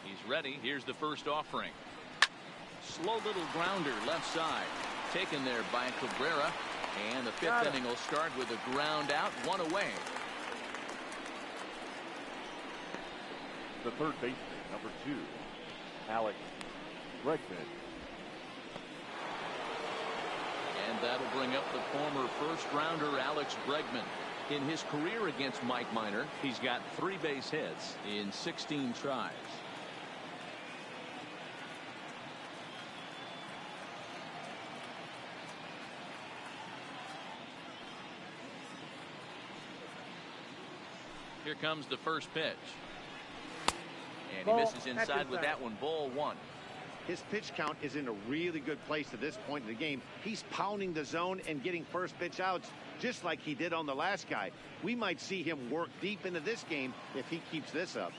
He's ready. Here's the first offering. Slow little grounder left side. Taken there by Cabrera. And the fifth inning will start with a ground out, one away. The third baseman, number 2, Alex Bregman. And that'll bring up the former first-rounder Alex Bregman. In his career against Mike Minor, he's got 3 base hits in 16 tries. Here comes the first pitch. And he misses inside with that one. Ball 1. His pitch count is in a really good place at this point in the game. He's pounding the zone and getting first pitch outs just like he did on the last guy. We might see him work deep into this game if he keeps this up.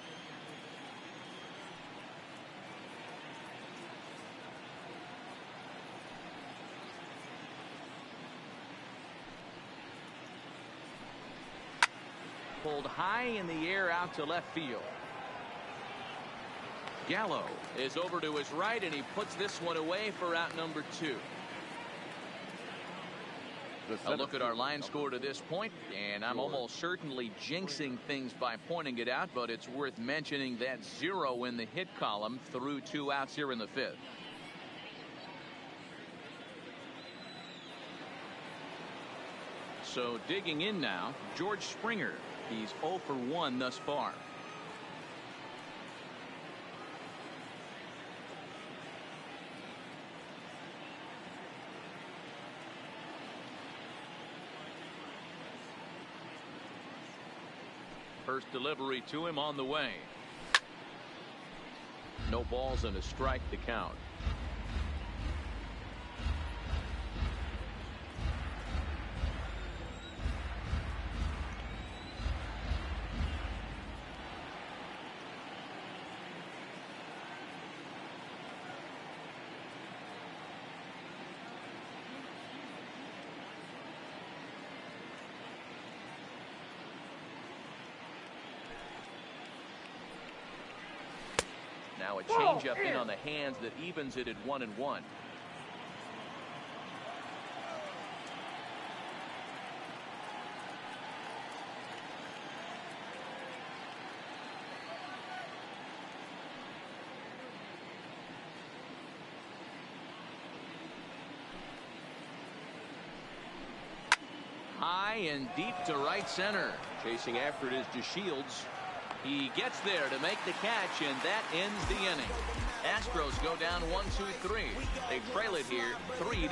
Pulled high in the air out to left field. Gallo is over to his right, and he puts this one away for out number 2. A look at our line score to this point, and I'm almost certainly jinxing things by pointing it out, but it's worth mentioning that 0 in the hit column through 2 outs here in the 5th. So digging in now, George Springer. He's 0 for 1 thus far. First delivery to him on the way. No balls and a strike to count. Now a changeup in on the hands that evens it at 1-1. High and deep to right center. Chasing after it is DeShields. He gets there to make the catch, and that ends the inning. Astros go down 1-2-3. They trail it here 3-0.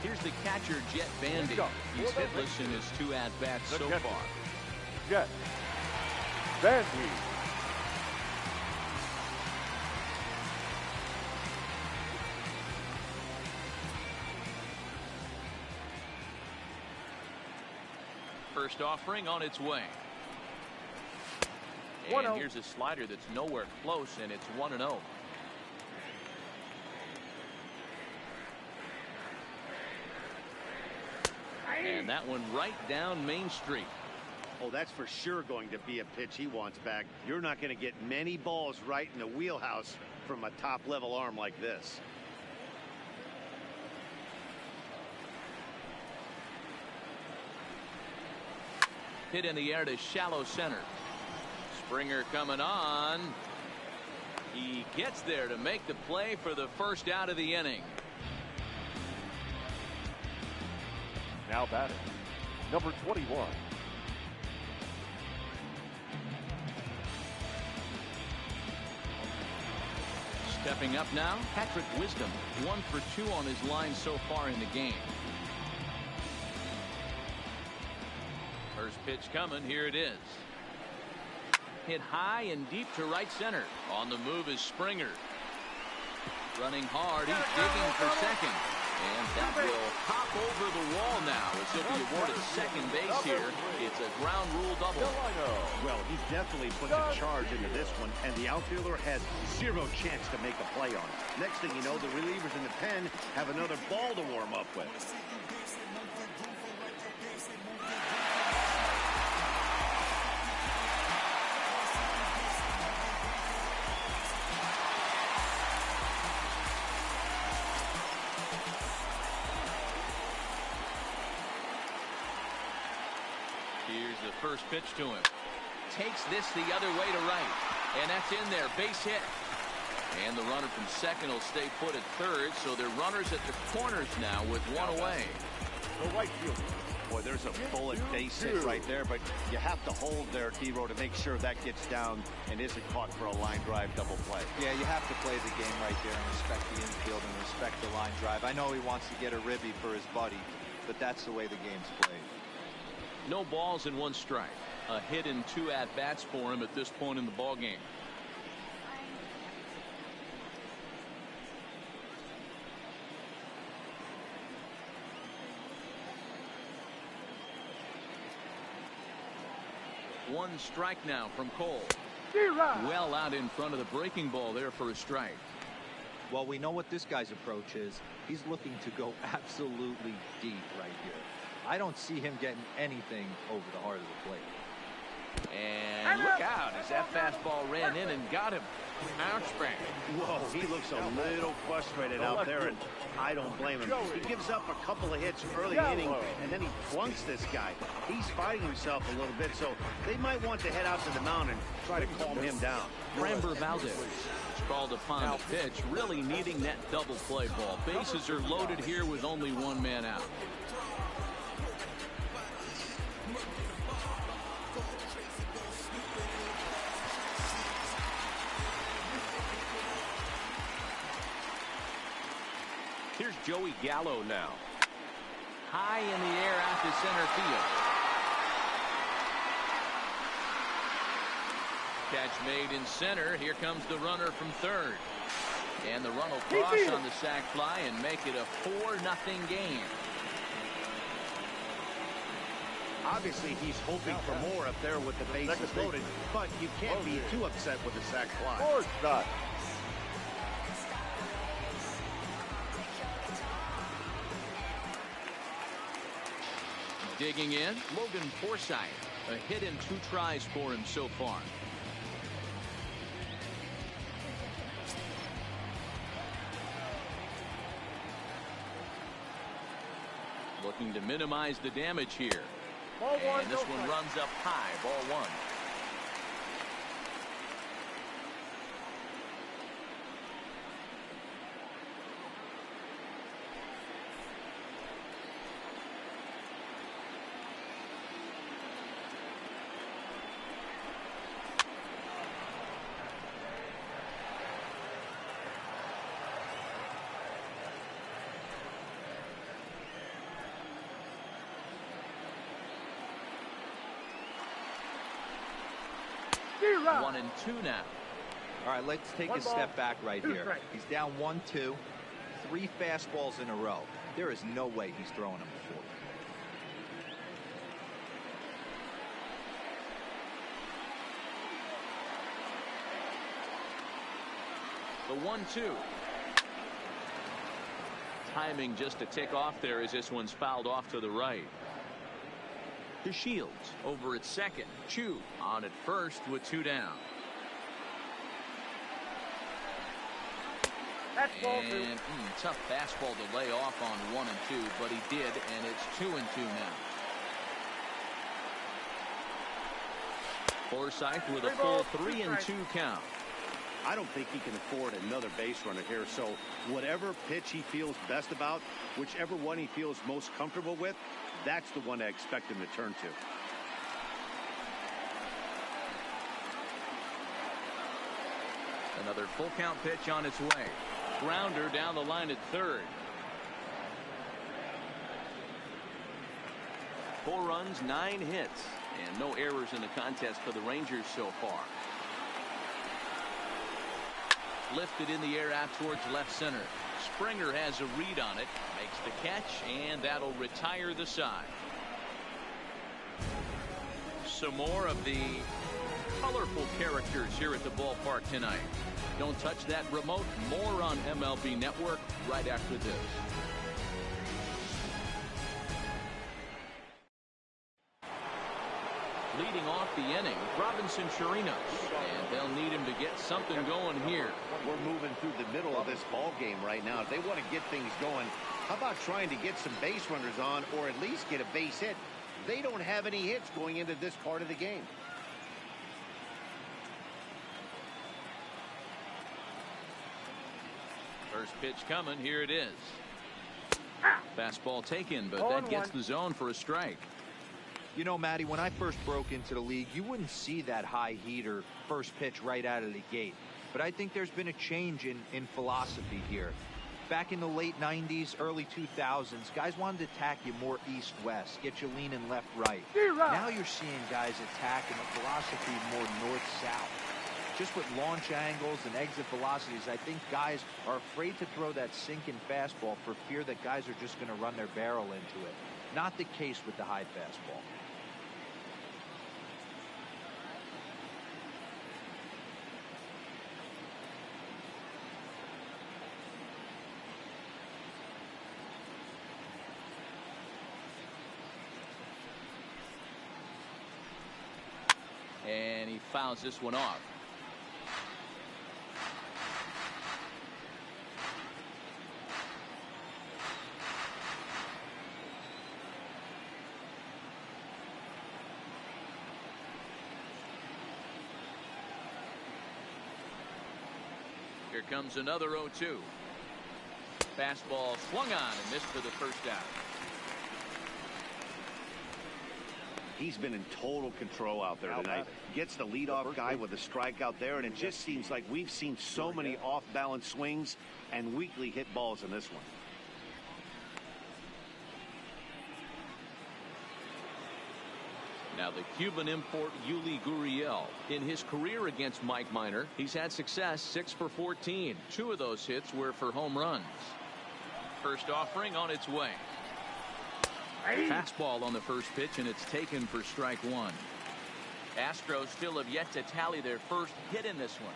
Here's the catcher, Jet Bandy. He's hitless in his 2 at-bats so far. Jet Bandy. First offering on its way. And here's a slider that's nowhere close, and it's 1-0. And that one right down Main Street. Oh, that's for sure going to be a pitch he wants back. You're not going to get many balls right in the wheelhouse from a top-level arm like this. Hit in the air to shallow center. Springer coming on. He gets there to make the play for the first out of the inning. Now batting, number 21. Stepping up now, Patrick Wisdom. 1 for 2 on his line so far in the game. First pitch coming. Here it is. Hit high and deep to right center. On the move is Springer. Running hard. He's digging for second. And that will hop over the wall now as he'll be awarded second base here. It's a ground rule double. Well, he definitely put the charge into this one, and the outfielder had zero chance to make a play on it. Next thing you know, the relievers in the pen have another ball to warm up with. Here's the first pitch to him. Takes this the other way to right. And that's in there. Base hit. And the runner from second will stay put at third. So they're runners at the corners now with one away. The right fielder. Boy, there's a bullet base hit right there, but you have to hold there, T-Row, to make sure that gets down and isn't caught for a line drive double play. Yeah, you have to play the game right there and respect the infield and respect the line drive. I know he wants to get a ribby for his buddy, but that's the way the game's played. No balls and one strike. A hit and two at-bats for him at this point in the ball game. One strike now from Cole. Well out in front of the breaking ball there for a strike. Well, we know what this guy's approach is. He's looking to go absolutely deep right here. I don't see him getting anything over the heart of the plate. And look out as that fastball ran in and got him. Ouch, bang. Whoa, he looks a little frustrated out there, and I don't blame him. He gives up a couple of hits early inning, and then he flunks this guy. He's fighting himself a little bit, so they might want to head out to the mound and try to calm him down. Framber Valdez is called upon to pitch, really needing that double play ball. Bases are loaded here with only one man out. Here's Joey Gallo now. High in the air out to center field. Catch made in center. Here comes the runner from third. And the run will cross on the sac fly and make it a 4-0 game. Obviously, he's hoping for more up there with the bases loaded, but you can't be too upset with the sac fly. Of course not. Digging in, Logan Forsythe. A hit and 2 tries for him so far. Looking to minimize the damage here. And this one runs up high, ball one. One and two now. All right, let's take a step back right here. He's down 1-2, 3 fastballs in a row. There is no way he's throwing them before. The 1-2. Timing just to tick off there as this one's fouled off to the right. To Shields over at second. Chu on at first with 2 down. And tough fastball to lay off on 1 and 2, but he did, and it's 2 and 2 now. Forsythe with a full 3 and 2 count. I don't think he can afford another base runner here, so whatever pitch he feels best about, whichever one he feels most comfortable with, that's the one I expect him to turn to. Another full count pitch on its way. Grounder down the line at third. 4 runs, 9 hits, and no errors in the contest for the Rangers so far. Lifted in the air out towards left center. Springer has a read on it, makes the catch, and that'll retire the side. Some more of the colorful characters here at the ballpark tonight. Don't touch that remote. More on MLB Network right after this. Leading off the inning, Robinson Chirinos, and they'll need him to get something going here. We're moving through the middle of this ball game right now. If they want to get things going, how about trying to get some base runners on, or at least get a base hit? They don't have any hits going into this part of the game. First pitch coming. Here it is. Fastball taken, but that gets the zone for a strike. You know, Matty, when I first broke into the league, you wouldn't see that high heater first pitch right out of the gate. But I think there's been a change in philosophy here. Back in the late 90s, early 2000s, guys wanted to attack you more east-west, get you leaning left-right. Now you're seeing guys attacking a philosophy more north-south. Just with launch angles and exit velocities, I think guys are afraid to throw that sinking fastball for fear that guys are just going to run their barrel into it. Not the case with the high fastball. And he fouls this one off. Here comes another 0-2. Fastball swung on and missed for the first out. He's been in total control out there tonight. Gets the leadoff guy with a strikeout there, and it just seems like we've seen so many off-balance swings and weakly hit balls in this one. Now the Cuban import Yuli Gurriel. In his career against Mike Minor, he's had success, 6 for 14. 2 of those hits were for home runs. First offering on its way. Fastball on the first pitch, and it's taken for strike one. Astros still have yet to tally their first hit in this one.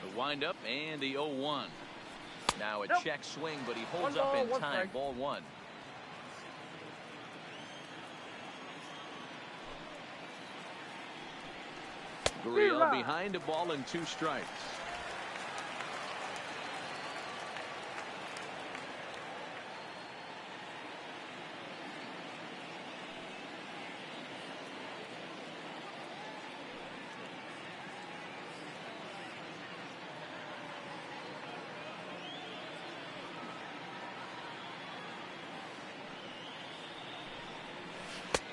The windup and the 0-1. Now a check swing, but he holds up in time. Ball one. Gurriel behind a ball and 2 strikes.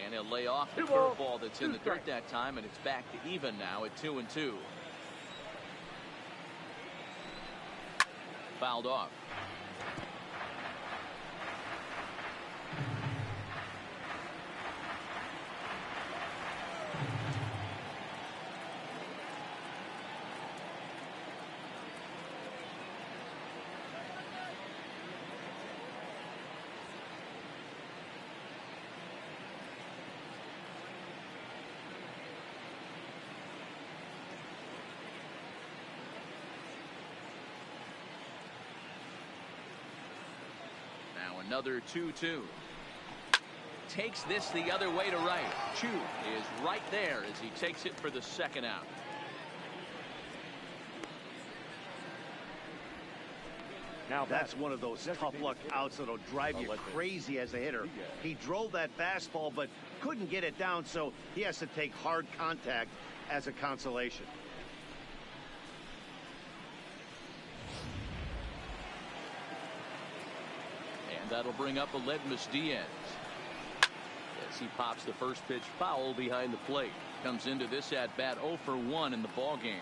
And he'll lay off the curveball that's in the dirt that time, and it's back to even now at 2-2. Fouled off. Another 2-2. Takes this the other way to right. Chu is right there as he takes it for the second out. Now that's one of those tough luck outs that'll drive you crazy as a hitter. He drove that fastball but couldn't get it down, so he has to take hard contact as a consolation. That'll bring up Aledmus Diaz as he pops the first pitch foul behind the plate. Comes into this at bat 0 for 1 in the ball game.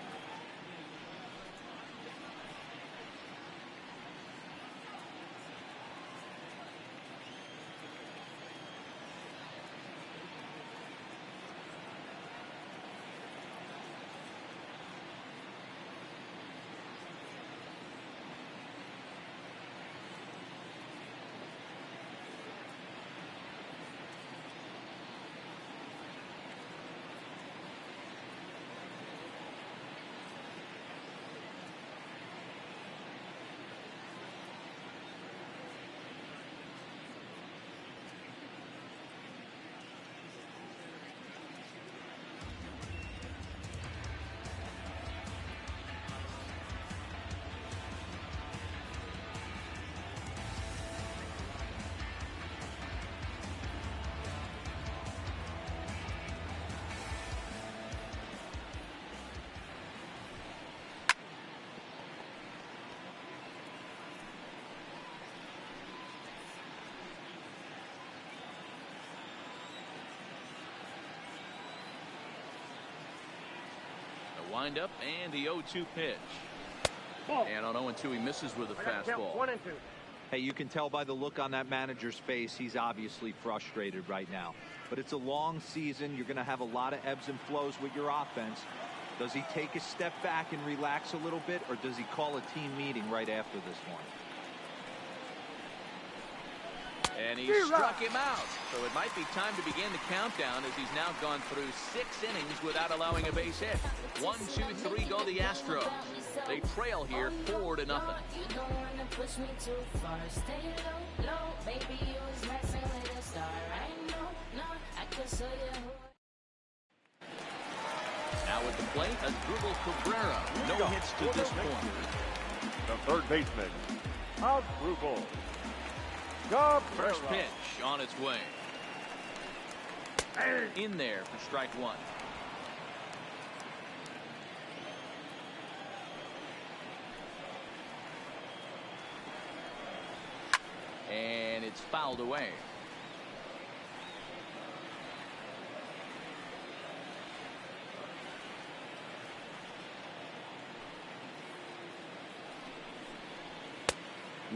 Wind up and the 0-2 pitch. And on 0-2, he misses with a fastball. 1-2. Hey, you can tell by the look on that manager's face, he's obviously frustrated right now. But it's a long season. You're going to have a lot of ebbs and flows with your offense. Does he take a step back and relax a little bit, or does he call a team meeting right after this one? And he struck him out. So it might be time to begin the countdown as he's now gone through 6 innings without allowing a base hit. 1, 2, 3 go the Astros. They trail here 4-0. Now at the plate, Asdrubal Cabrera. No hits to this point. The third baseman, Asdrubal. First pitch on its way. In there for strike 1. And it's fouled away.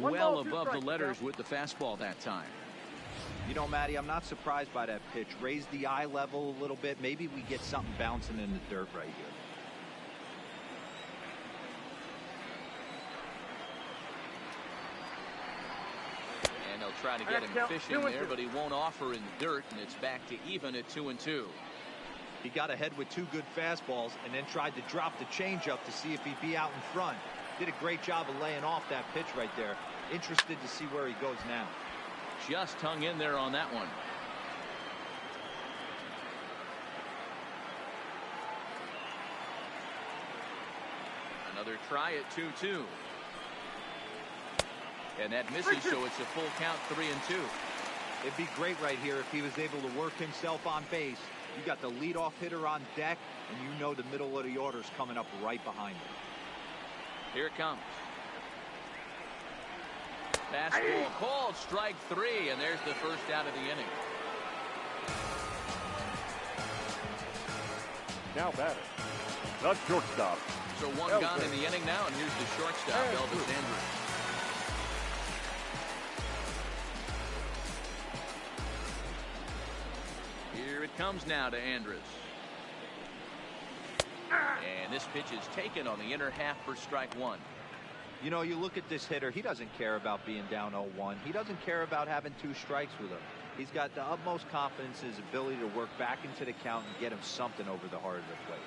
Well above the letters with the fastball that time. You know, Matty, I'm not surprised by that pitch. Raise the eye level a little bit. Maybe we get something bouncing in the dirt right here. And they'll try to get him fishing there, but he won't offer in the dirt, and it's back to even at 2-2. He got ahead with 2 good fastballs and then tried to drop the changeup to see if he'd be out in front. Did a great job of laying off that pitch right there. Interested to see where he goes now. Just hung in there on that one. Another try at 2-2. And that misses, so it's a full count, 3-2. It'd be great right here if he was able to work himself on base. You got the leadoff hitter on deck, and you know the middle of the order's coming up right behind him. Here it comes. Fastball called, strike 3, and there's the first out of the inning. Now batting, the shortstop. So one gone in the inning now, and here's the shortstop, Elvis Andrus. Here it comes now to Andrus. And this pitch is taken on the inner half for strike 1. You know, you look at this hitter, he doesn't care about being down 0-1. He doesn't care about having 2 strikes with him. He's got the utmost confidence in his ability to work back into the count and get him something over the heart of the plate.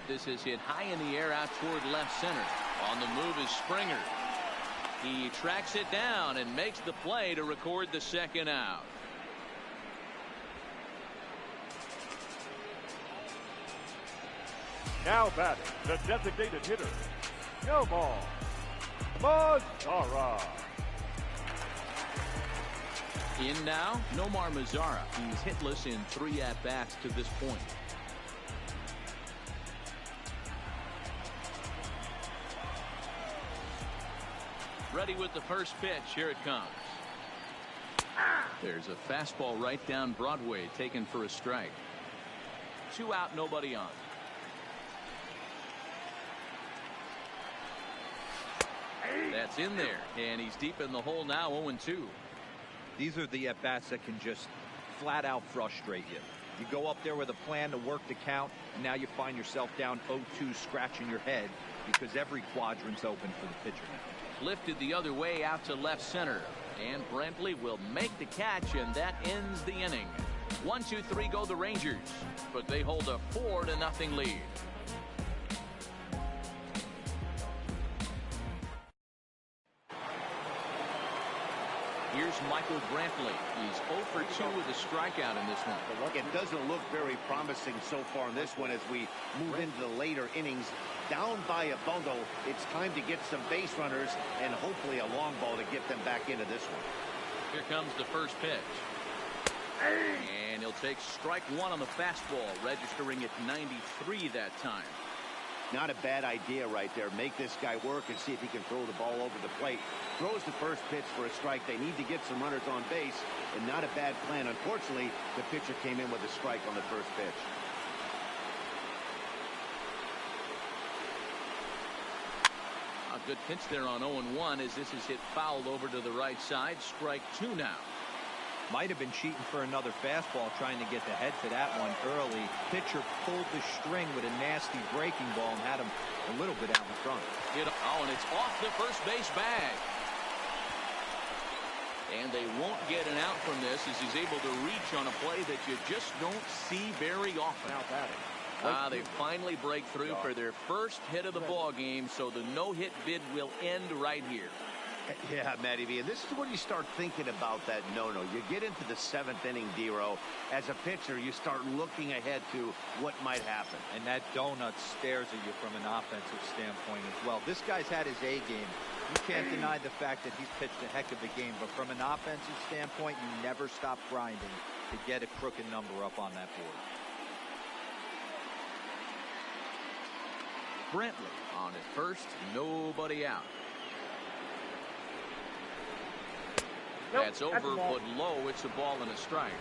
This is hit high in the air out toward left center. On the move is Springer. He tracks it down and makes the play to record the second out. Now batting, the designated hitter, Nomar Mazara. In now, Nomar Mazara. He's hitless in 3 at-bats to this point. Ready with the first pitch. Here it comes. There's a fastball right down Broadway, taken for a strike. 2 out, nobody on. That's in there, and he's deep in the hole now, 0-2. These are the at-bats that can just flat-out frustrate you. You go up there with a plan to work the count, and now you find yourself down 0-2 scratching your head because every quadrant's open for the pitcher now. Lifted the other way out to left center, and Brentley will make the catch, and that ends the inning. 1, 2, 3 go the Rangers, but they hold a 4-0 lead. Here's Michael Brantley. He's 0 for 2 with a strikeout in this one. It doesn't look very promising so far in this one as we move into the later innings. Down by a bundle, it's time to get some base runners and hopefully a long ball to get them back into this one. Here comes the first pitch. And he'll take strike 1 on the fastball, registering at 93 that time. Not a bad idea right there. Make this guy work and see if he can throw the ball over the plate. Throws the first pitch for a strike. They need to get some runners on base, and not a bad plan. Unfortunately, the pitcher came in with a strike on the first pitch. A good pitch there on 0-1 as this is hit fouled over to the right side. Strike 2 now. Might have been cheating for another fastball, trying to get the head to that one early. Pitcher pulled the string with a nasty breaking ball and had him a little bit out in front. And it's off the first base bag. And they won't get an out from this as he's able to reach on a play that you just don't see very often. They finally break through for their first hit of the ball game, so the no-hit bid will end right here. Yeah, Matty V, and this is when you start thinking about that no-no. You get into the 7th inning, D-Row. As a pitcher, you start looking ahead to what might happen. And that donut stares at you from an offensive standpoint as well. This guy's had his A game. You can't deny the fact that he's pitched a heck of a game, but from an offensive standpoint, you never stop grinding to get a crooked number up on that board. Brentley on at first, nobody out. That's over, but low. It's a ball and a strike.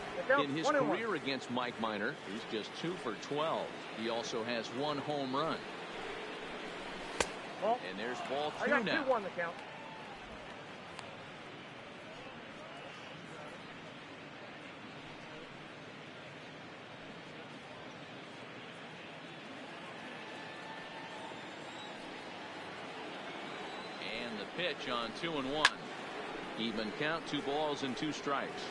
In his career against Mike Minor, he's just 2 for 12. He also has 1 home run. And there's ball 2 now. I got 2-1 the count. And the pitch on 2-1. Even count, 2 balls and 2 strikes.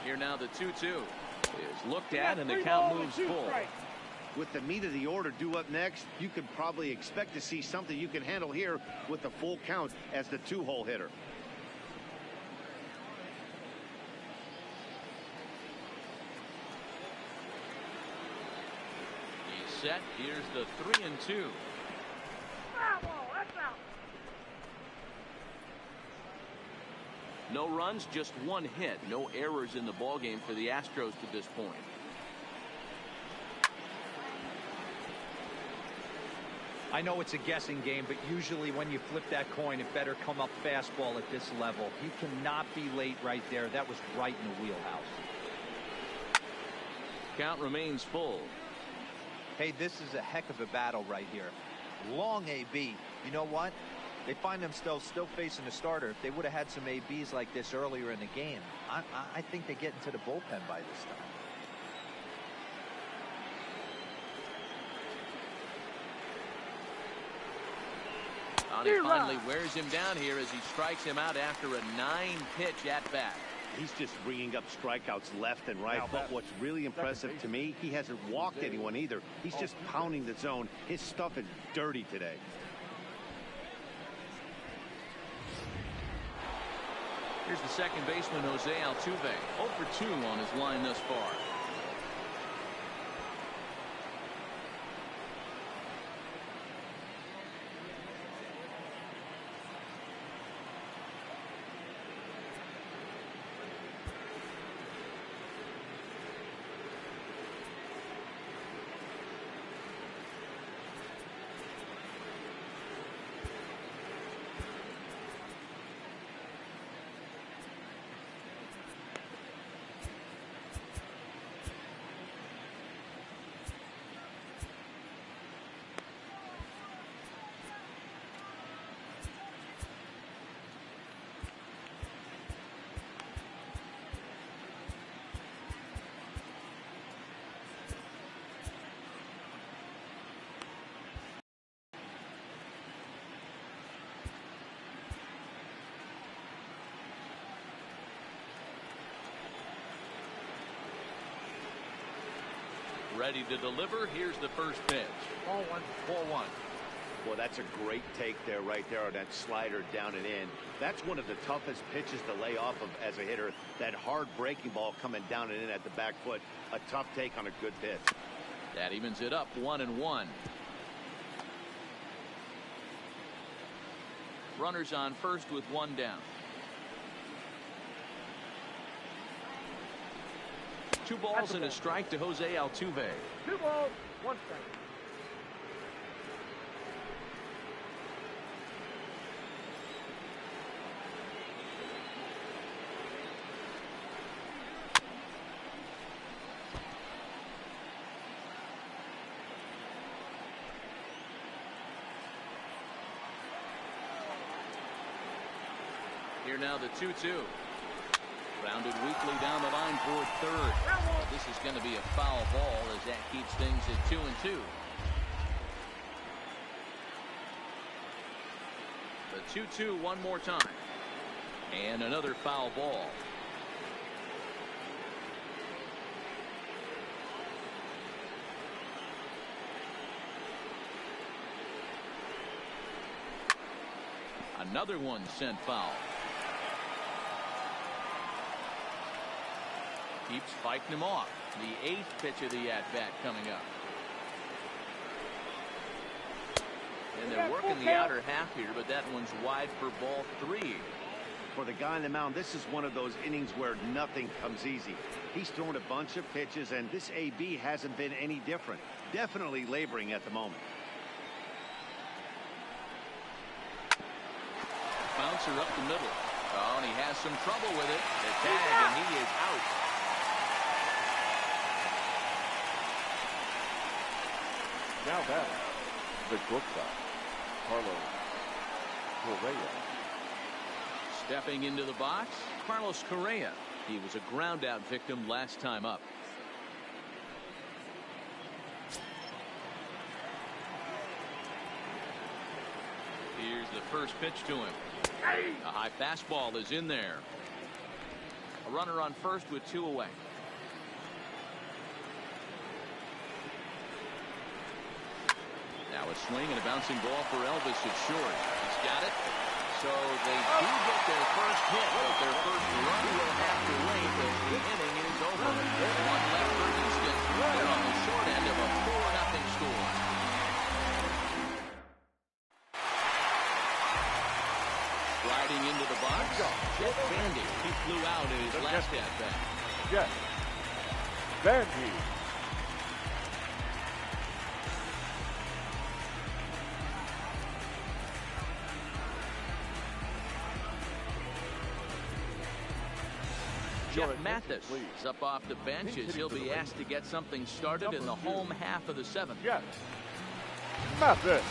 Here now the 2-2 is looked at and the count moves full. With the meat of the order due up next, you could probably expect to see something you can handle here with the full count as the 2-hole hitter. Set. Here's the 3-2. No runs, just 1 hit. No errors in the ballgame for the Astros to this point. I know it's a guessing game, but usually when you flip that coin, it better come up fastball at this level. He cannot be late right there. That was right in the wheelhouse. Count remains full. Hey, this is a heck of a battle right here. Long AB. You know what? They find themselves still facing the starter. If they would have had some ABs like this earlier in the game, I think they get into the bullpen by this time. He finally wears him down here as he strikes him out after a 9-pitch at-bat. He's just bringing up strikeouts left and right. But what's really impressive to me, he hasn't walked anyone either. He's just pounding the zone. His stuff is dirty today. Here's the second baseman, Jose Altuve. 0 for 2 on his line thus far. Ready to deliver. Here's the first pitch. Ball 1. Well, that's a great take there, right there on that slider down and in. That's one of the toughest pitches to lay off of as a hitter. That hard breaking ball coming down and in at the back foot. A tough take on a good pitch. That evens it up 1-1. Runners on first with 1 down. 2 balls and a strike to Jose Altuve. 2 balls, 1 strike. Here now the 2-2. Rounded weakly down the line for third. This is going to be a foul ball as that keeps things at 2-2. The 2-2 one more time. And another foul ball. Another one sent foul. Keeps fighting him off. The 8th pitch of the at-bat coming up. And they're working the outer half here, but that one's wide for ball 3. For the guy on the mound, this is one of those innings where nothing comes easy. He's thrown a bunch of pitches, and this AB hasn't been any different. Definitely laboring at the moment. Bouncer up the middle. Oh, and he has some trouble with it. The tag, and he is out. Now back, the shortstop, Carlos Correa. Stepping into the box, Carlos Correa. He was a ground-out victim last time up. Here's the first pitch to him. A high fastball is in there. A runner on first with 2 away. Now a swing and a bouncing ball for Elvis at short. He's got it. So they do get their first hit, but their first run will have to wait as the inning is over. One left for Houston. They're on the short end of a 4-0 score. Riding into the box, Jeff Bandy. He flew out in his last at-bat. Jeff Bandy. Jeff Mathis is up off the bench as he'll be asked to get something started in the home half of the 7th. Jeff Mathis.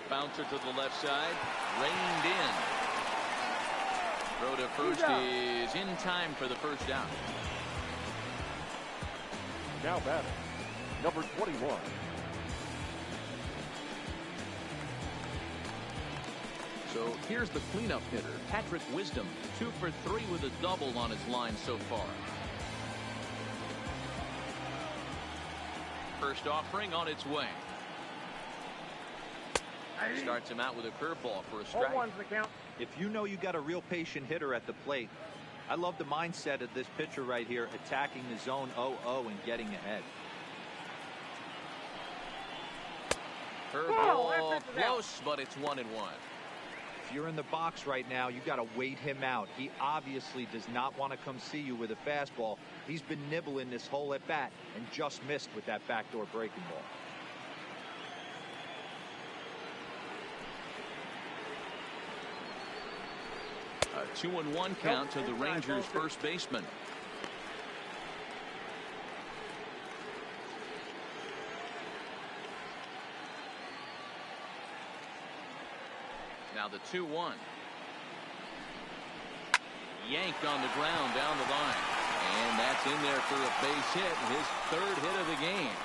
Bouncer to the left side, reined in. Throw to first is in time for the first down. Now batting, number 21. So here's the cleanup hitter, Patrick Wisdom, 2 for 3 with a double on his line so far. First offering on its way. Starts him out with a curveball for a strike. 0-1's the count. If you know you got a real patient hitter at the plate, I love the mindset of this pitcher right here, attacking the zone 0-0 and getting ahead. Curveball close, but it's 1-1. If you're in the box right now, you got to wait him out. He obviously does not want to come see you with a fastball. He's been nibbling this whole at bat and just missed with that backdoor breaking ball. A 2-1 count to the Rangers' first baseman. Now the 2-1. Yanked on the ground down the line. And that's in there for a base hit, his 3rd hit of the game.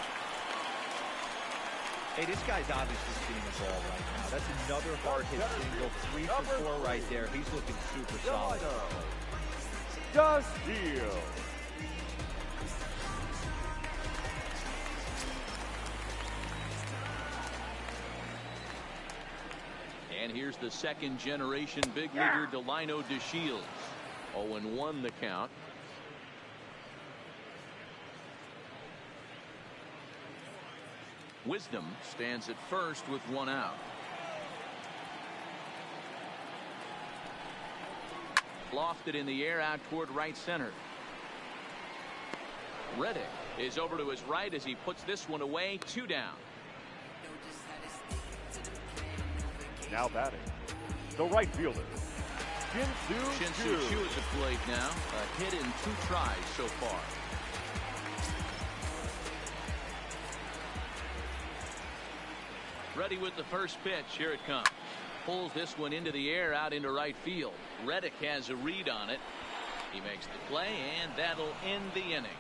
Hey, this guy's obviously seeing the ball right now. That's another hard hit single, 3 for 4 right there. He's looking super solid. Does deal. And here's the second generation big leaguer Delino DeShields. 0-1 the count. Wisdom stands at first with one out. Lofted in the air out toward right center. Reddick is over to his right as he puts this one away. 2 down. Now batting, the right fielder, Shin-Soo Choo at the plate now. A hit in 2 tries so far. Ready with the first pitch. Here it comes. Pulls this one into the air out into right field. Reddick has a read on it. He makes the play, and that'll end the inning.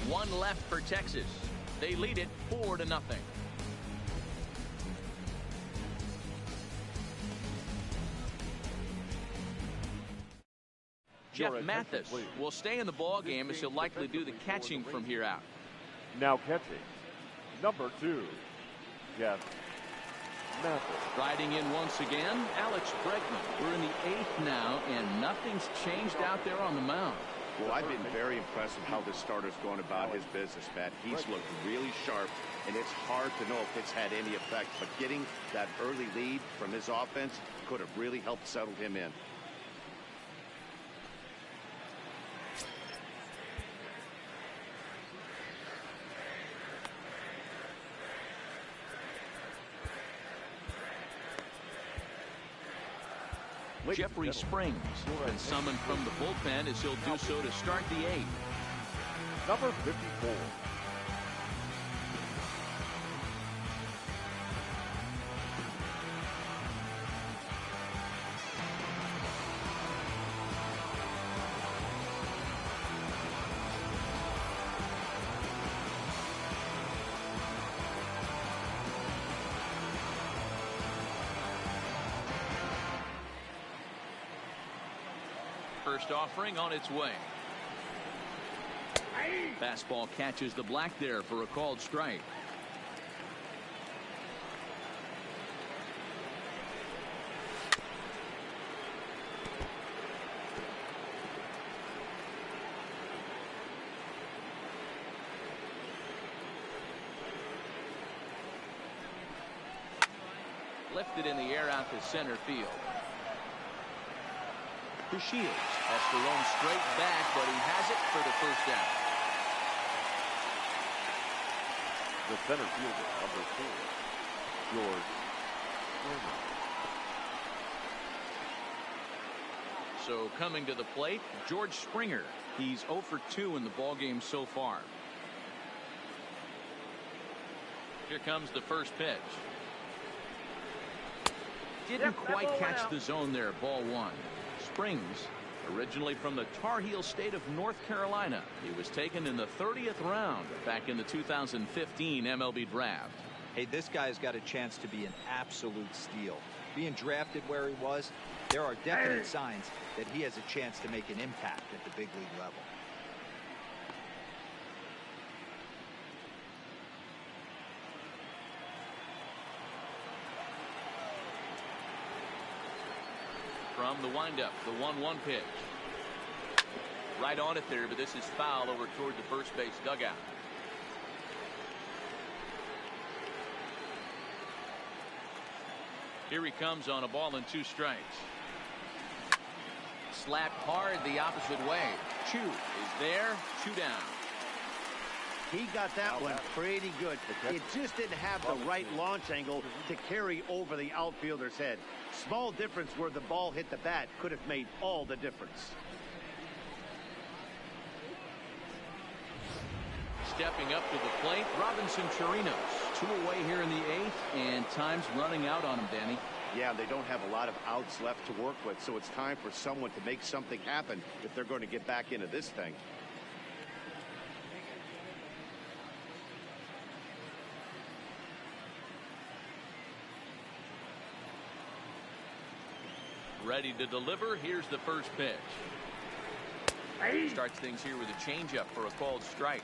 1 left for Texas. They lead it 4-0. Jeff Mathis will stay in the ball game as he'll likely do the catching from here out. now catching, number 2, Jeff Mathis. Riding in once again, Alex Bregman. We're in the 8th now, and nothing's changed out there on the mound. Well, I've been very impressed with how this starter's going about his business, Matt. He's looked really sharp, and it's hard to know if it's had any effect. But getting that early lead from his offense could have really helped settle him in. Jeffrey Springs been summoned from the bullpen as he'll do so to start the 8th. Number 54. First offering on its way. Fastball catches the black there for a called strike. Lifted in the air out to center field. DeShields has to run straight back, but he has it for the first down. The center fielder, number 4, George Springer. So coming to the plate, George Springer. He's 0 for 2 in the ballgame so far. Here comes the first pitch. Didn't quite catch the zone there. Ball 1. Springs, originally from the Tar Heel state of North Carolina. He was taken in the 30th round back in the 2015 MLB draft. Hey, this guy's got a chance to be an absolute steal. Being drafted where he was, there are definite signs that he has a chance to make an impact at the big league level. From the windup, the 1-1 pitch. Right on it there, but this is foul over toward the first base dugout. Here he comes on a ball and 2 strikes. Slapped hard the opposite way. Choo is there, 2 down. He got that one pretty good. It just didn't have the right launch angle to carry over the outfielder's head. Small difference where the ball hit the bat could have made all the difference. Stepping up to the plate, Robinson Chirinos. 2 away here in the 8th, and time's running out on him, Danny. Yeah, they don't have a lot of outs left to work with, so it's time for someone to make something happen if they're going to get back into this thing. Ready to deliver. Here's the first pitch. Starts things here with a changeup for a called strike.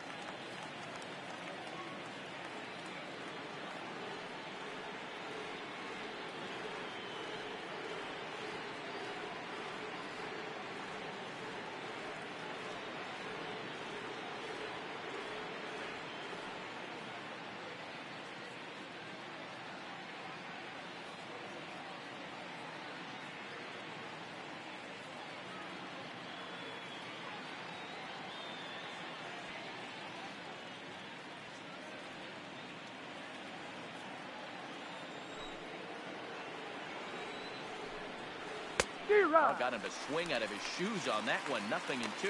Oh, got him to swing out of his shoes on that one. 0-2.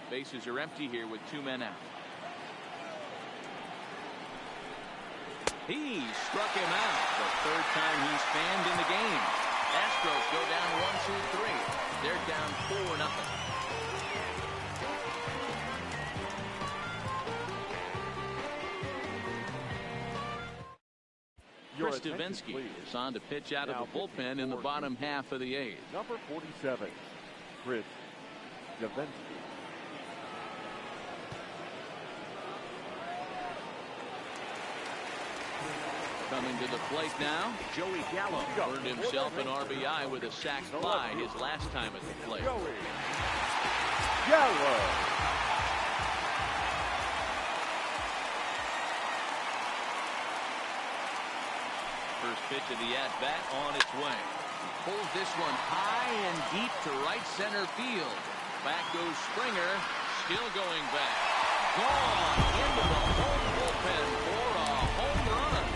Bases are empty here with 2 men out. He struck him out. The 3rd time he's fanned in the game. Astros go down 1-2-3. They're down 4-0. Chris Davinsky is on to pitch out of the bullpen in the bottom half of the 8th. Number 47, Chris Davinsky. Coming to the plate now, Joey Gallo earned himself an RBI with a sac fly his last time at the plate. Joey Gallo. First pitch of the at-bat on its way. Pulls this one high and deep to right center field. Back goes Springer, still going back. Gone into the home bullpen for a home run.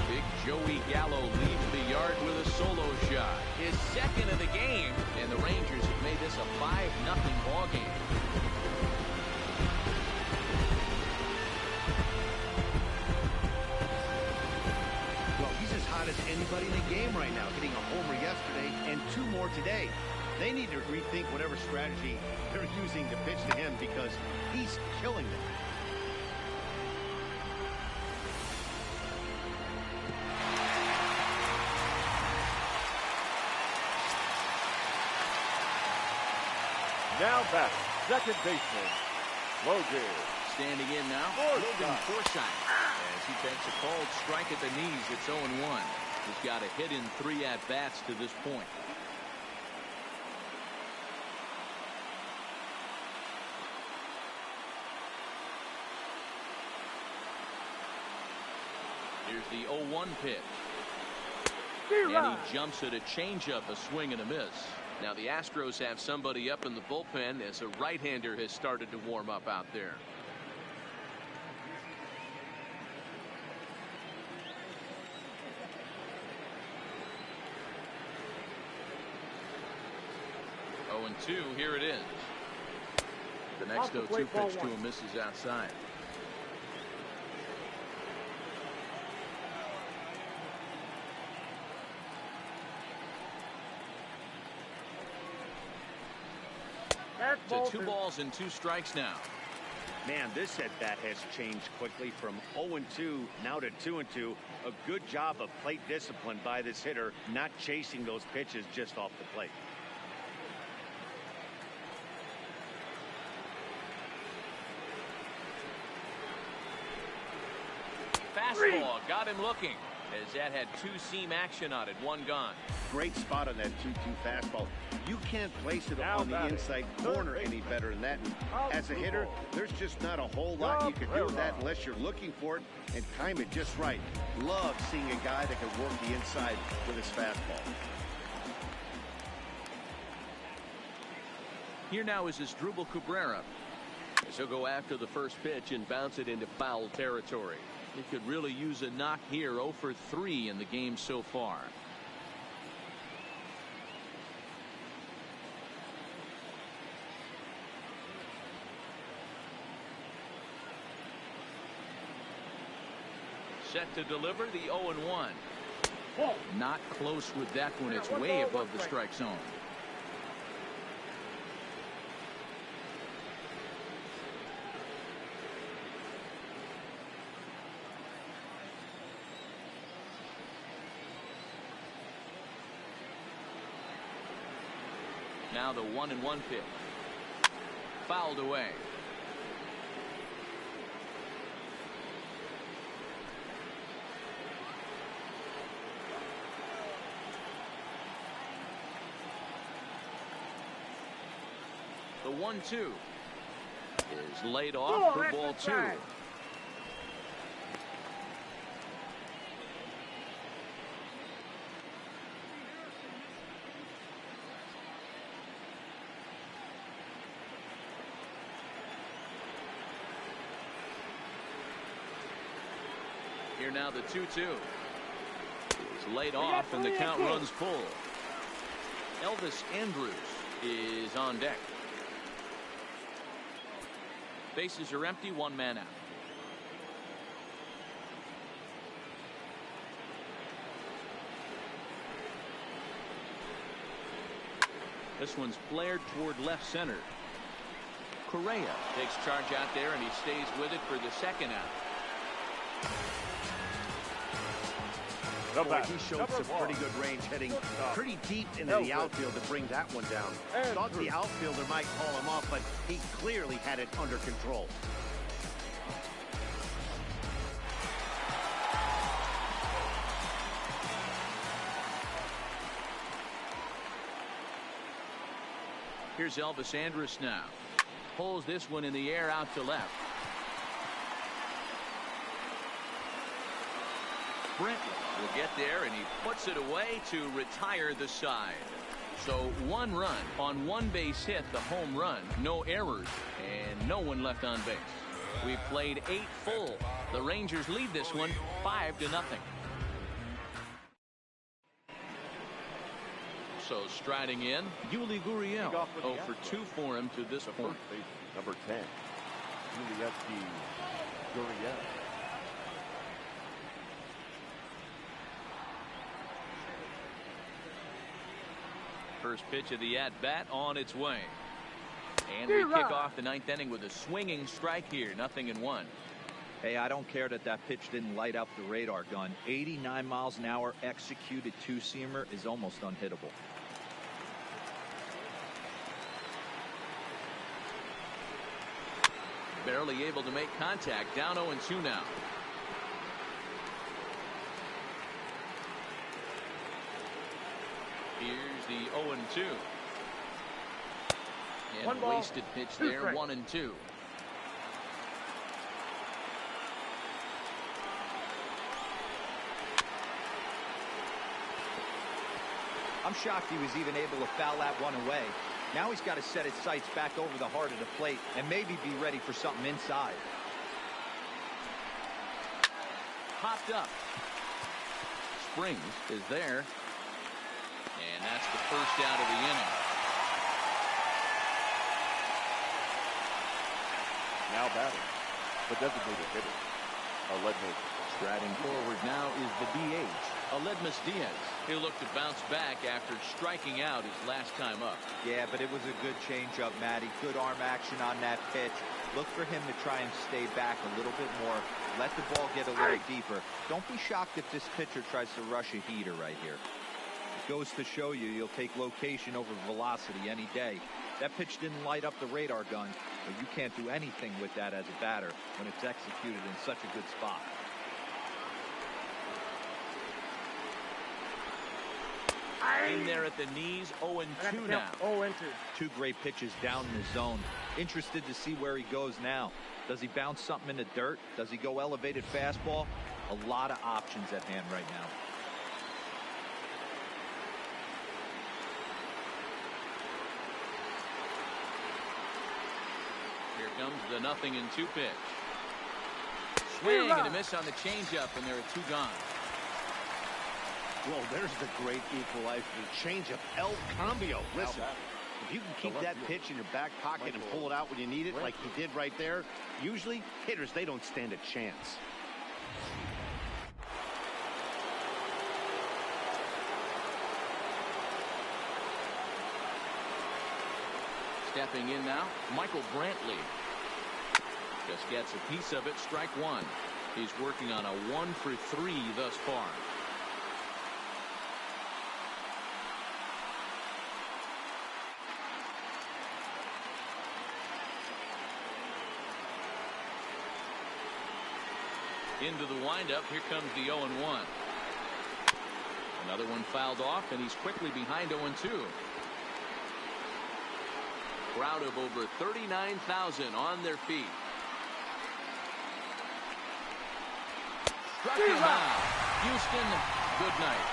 Big Joey Gallo leaves the yard with a solo shot. His 2nd of the game, and the Rangers have made this a 5-0 ball game. As anybody in the game right now, hitting a homer yesterday and 2 more today. They need to rethink whatever strategy they're using to pitch to him because he's killing them. Now back, second baseman, Logan. Standing in now, Logan Forsythe. As he takes a cold strike at the knees, it's 0-1. He's got a hit in 3 at-bats to this point. Here's the 0-1 pitch. And he jumps at a changeup, a swing and a miss. Now the Astros have somebody up in the bullpen as a right-hander has started to warm up out there. And 2, here it is. The next 0-2 pitch to him misses outside. To 2 balls and 2 strikes now. Man, this at-bat has changed quickly from 0-2 now to 2-2. A good job of plate discipline by this hitter, not chasing those pitches just off the plate. Fastball got him looking as that had 2-seam action on it. 1 gone. Great spot on that 2-2 fastball. You can't place it on the inside corner any better than that. And as a hitter, there's just not a whole lot you can do with that unless you're looking for it and time it just right. Love seeing a guy that can work the inside with his fastball. Here now is Asdrubal Cabrera. As he'll go after the first pitch and bounce it into foul territory. He could really use a knock here. 0 for 3 in the game so far. Set to deliver the 0-1. Not close with that one. It's way above the strike zone. Now the 1-1 pitch. Fouled away. The 1-2 is laid off for ball 2. Here now the 2-2. It's laid off and the count runs full. Elvis Andrus is on deck. Bases are empty, one man out. This one's flared toward left center. Correa takes charge out there, and he stays with it for the second out. Boy, he showed some pretty good range, heading pretty deep into the outfield to bring that one down. Thought the outfielder might call him off, but he clearly had it under control. Here's Elvis Andrus now. Pulls this one in the air out to left. Brent will get there, and he puts it away to retire the side. So one run on one base hit, the home run, no errors, and no one left on base. We've played 8 full. The Rangers lead this one 5-0. So striding in, Yuli Gurriel. 0 for 2 for him to this point. Number 10, Yuli Gurriel. First pitch of the at-bat on its way. And we kick off the 9th inning with a swinging strike here, 0-1. Hey, I don't care that pitch didn't light up the radar gun. 89 miles an hour executed two-seamer is almost unhittable. Barely able to make contact. Down 0-2 now. Here's the 0-2. And wasted pitch there. 1-2. I'm shocked he was even able to foul that one away. Now he's got to set his sights back over the heart of the plate and maybe be ready for something inside. Popped up. Springs is there. And that's the first out of the inning. Now batting, the designated hitter, Aledmus. Striding forward now is the DH, Aledmus Diaz. He'll look to bounce back after striking out his last time up. Yeah, but it was a good changeup, Matty. Good arm action on that pitch. Look for him to try and stay back a little bit more. Let the ball get a little deeper. Don't be shocked if this pitcher tries to rush a heater right here. It goes to show you you'll take location over velocity any day. That pitch didn't light up the radar gun, but you can't do anything with that as a batter when it's executed in such a good spot. In there at the knees, 0-2 now. 0-2. 2 great pitches down in the zone. Interested to see where he goes now. Does he bounce something in the dirt? Does he go elevated fastball? A lot of options at hand right now. Here comes the 0-2 pitch. Swing and a miss on the changeup, and there are 2 gone. Well, there's the great equalizer. Change of El Cambio. Listen, if you can keep that pitch in your back pocket and pull it out when you need it, like he did right there, usually hitters, they don't stand a chance. Stepping in now, Michael Brantley. Just gets a piece of it, strike 1. He's working on a 1 for 3 thus far. Into the windup. Here comes the 0-1. Another one fouled off, and he's quickly behind 0-2. Crowd of over 39,000 on their feet. Struck him out. Houston, good night.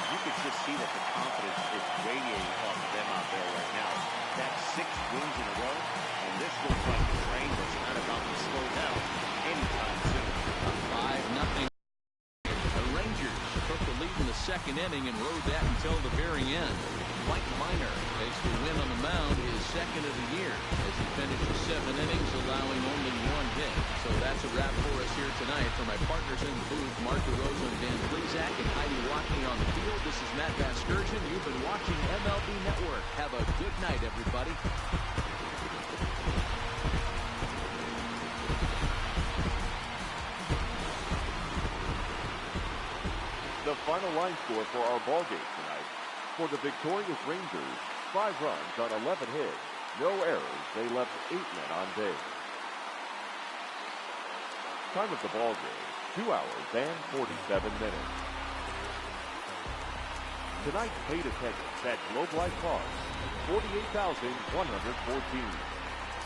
You could just see that the confidence is radiating off of them out there right now. That's 6 wins in a row, and this looks like the train that's not about to slow down anytime soon. 5-0. The Rangers took the lead in the second inning and rode that until the very end. Mike Minor takes the win on the mound, his second of the year, as he finishes 7 innings, allowing only 1 hit. So that's a wrap for us here tonight. For my partners in the booth, Mark DeRosa and Dan Plesac and Heidi Watney on the field, this is Matt Vasgersian. You've been watching MLB Network. Have a good night, everybody. The final line score for our ball game tonight. For the victorious Rangers, 5 runs on 11 hits, no errors. They left 8 men on base. Time of the ball game, 2 hours and 47 minutes. Tonight's paid attendance at Globe Life Park, 48,114.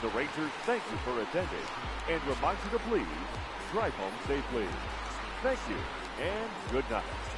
The Rangers thank you for attending and remind you to please drive home safely. Thank you and good night.